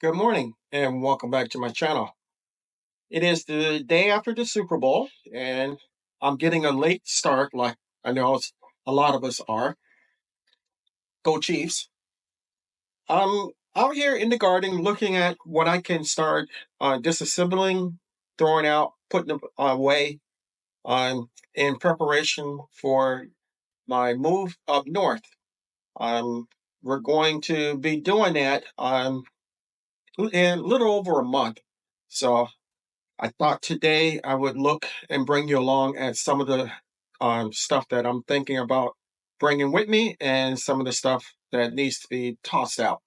Good morning and welcome back to my channel. It is the day after the Super Bowl and I'm getting a late start like I know a lot of us are. Go Chiefs. I'm out here in the garden looking at what I can start disassembling, throwing out, putting them away in preparation for my move up north. We're going to be doing that in a little over a month. So I thought today I would look and bring you along at some of the stuff that I'm thinking about bringing with me and some of the stuff that needs to be tossed out.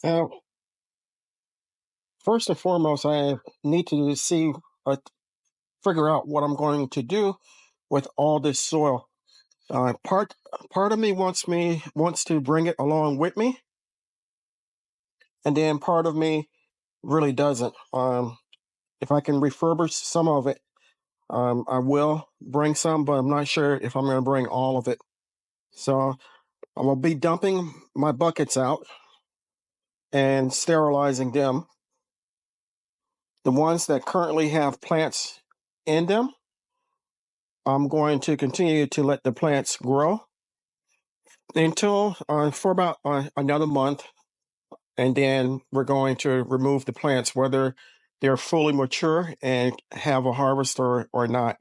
Now, first and foremost, I need to figure out what I'm going to do with all this soil. Part of me wants to bring it along with me, and then part of me really doesn't. If I can refurbish some of it, I will bring some, but I'm not sure if I'm going to bring all of it. So I will be dumping my buckets out and sterilizing them. The ones that currently have plants in them, I'm going to continue to let the plants grow until for about another month, and then we're going to remove the plants, whether they're fully mature and have a harvest or not.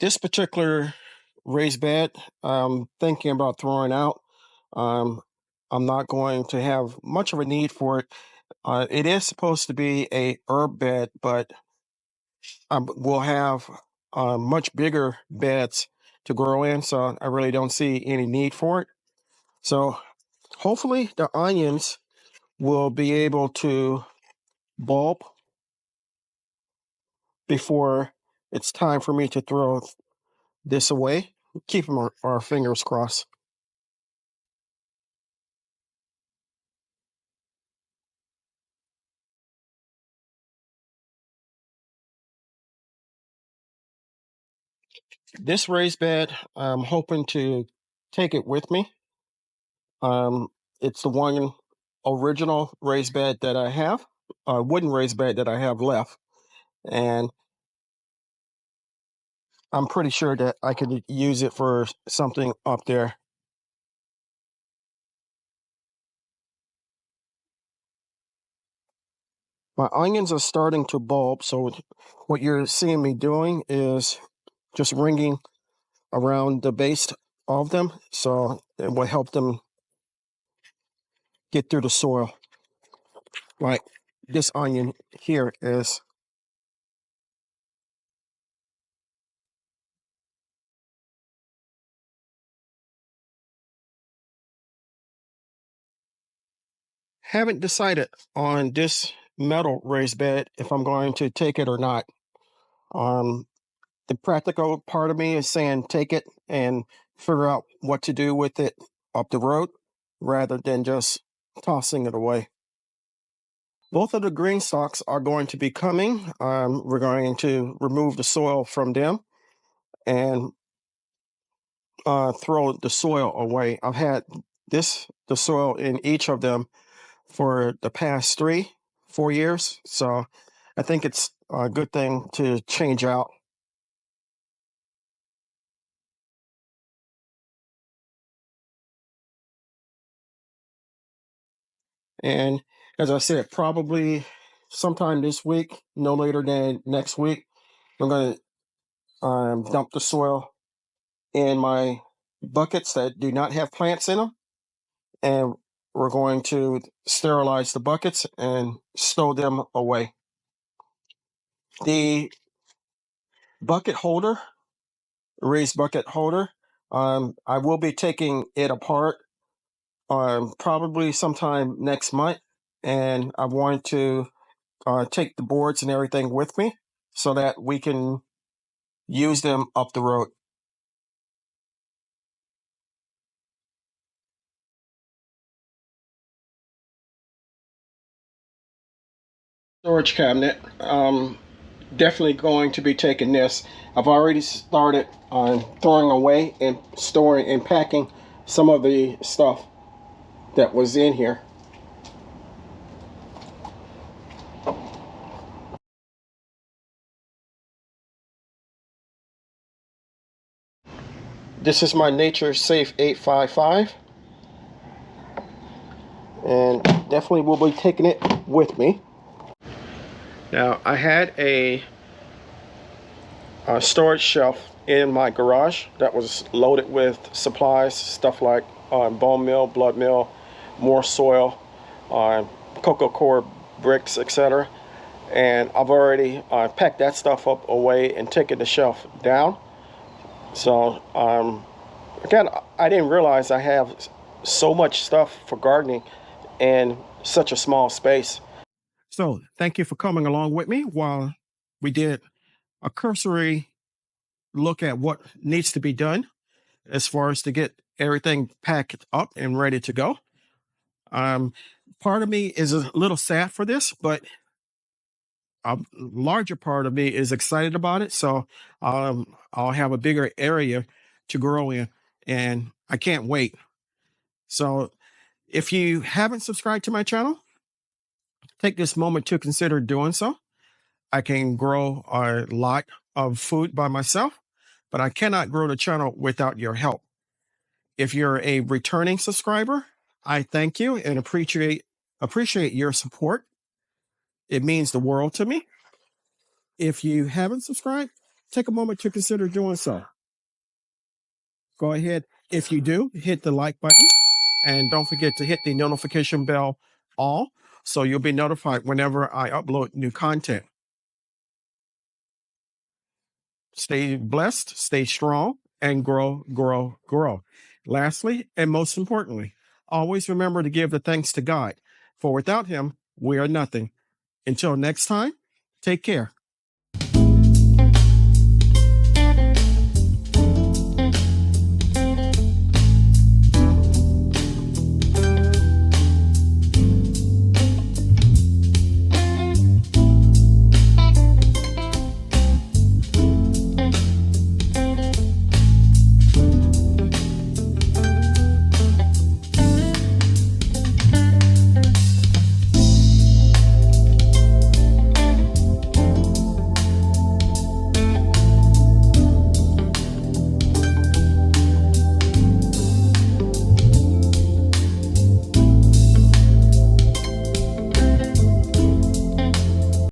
This particular raised bed, I'm thinking about throwing out. Um, I'm not going to have much of a need for it. It is supposed to be a herb bed, but we'll have much bigger beds to grow in, so I really don't see any need for it. So hopefully the onions will be able to bulb before it's time for me to throw this away. Keep our fingers crossed. This raised bed, I'm hoping to take it with me. Um, it's the one original raised bed that I have, wooden raised bed that I have left. And I'm pretty sure that I could use it for something up there. My onions are starting to bulb, so what you're seeing me doing is just ringing around the base of them, so it will help them get through the soil. Like this onion here is. Haven't decided on this metal raised bed if I'm going to take it or not. Um, the practical part of me is saying take it and figure out what to do with it up the road rather than just tossing it away. Both of the green stalks are going to be coming. We're going to remove the soil from them and throw the soil away. I've had the soil in each of them for the past 4 years. So I think it's a good thing to change out. And as I said, probably sometime this week, no later than next week, I'm going to dump the soil in my buckets that do not have plants in them, and we're going to sterilize the buckets and stow them away. The bucket holder, raised bucket holder, I will be taking it apart probably sometime next month, and I want to take the boards and everything with me so that we can use them up the road. Storage cabinet. Definitely going to be taking this. I've already started on throwing away and storing and packing some of the stuff that was in here. This is my Nature Safe 855, and definitely will be taking it with me. Now, I had a storage shelf in my garage that was loaded with supplies, stuff like bone meal, blood meal, more soil, cocoa core bricks, etc. And I've already packed that stuff up away and taken the shelf down. So again, I didn't realize I have so much stuff for gardening in such a small space. So thank you for coming along with me while we did a cursory look at what needs to be done as far as to get everything packed up and ready to go. Part of me is a little sad for this, but a larger part of me is excited about it. So I'll have a bigger area to grow in, and I can't wait. So if you haven't subscribed to my channel, take this moment to consider doing so. I can grow a lot of food by myself, but I cannot grow the channel without your help. If you're a returning subscriber, I thank you and appreciate your support. It means the world to me. If you haven't subscribed, take a moment to consider doing so. Go ahead. If you do, hit the like button, and don't forget to hit the notification bell all, so you'll be notified whenever I upload new content. Stay blessed, stay strong, and grow, grow, grow. Lastly, and most importantly, always remember to give the thanks to God, for without him, we are nothing. Until next time, take care.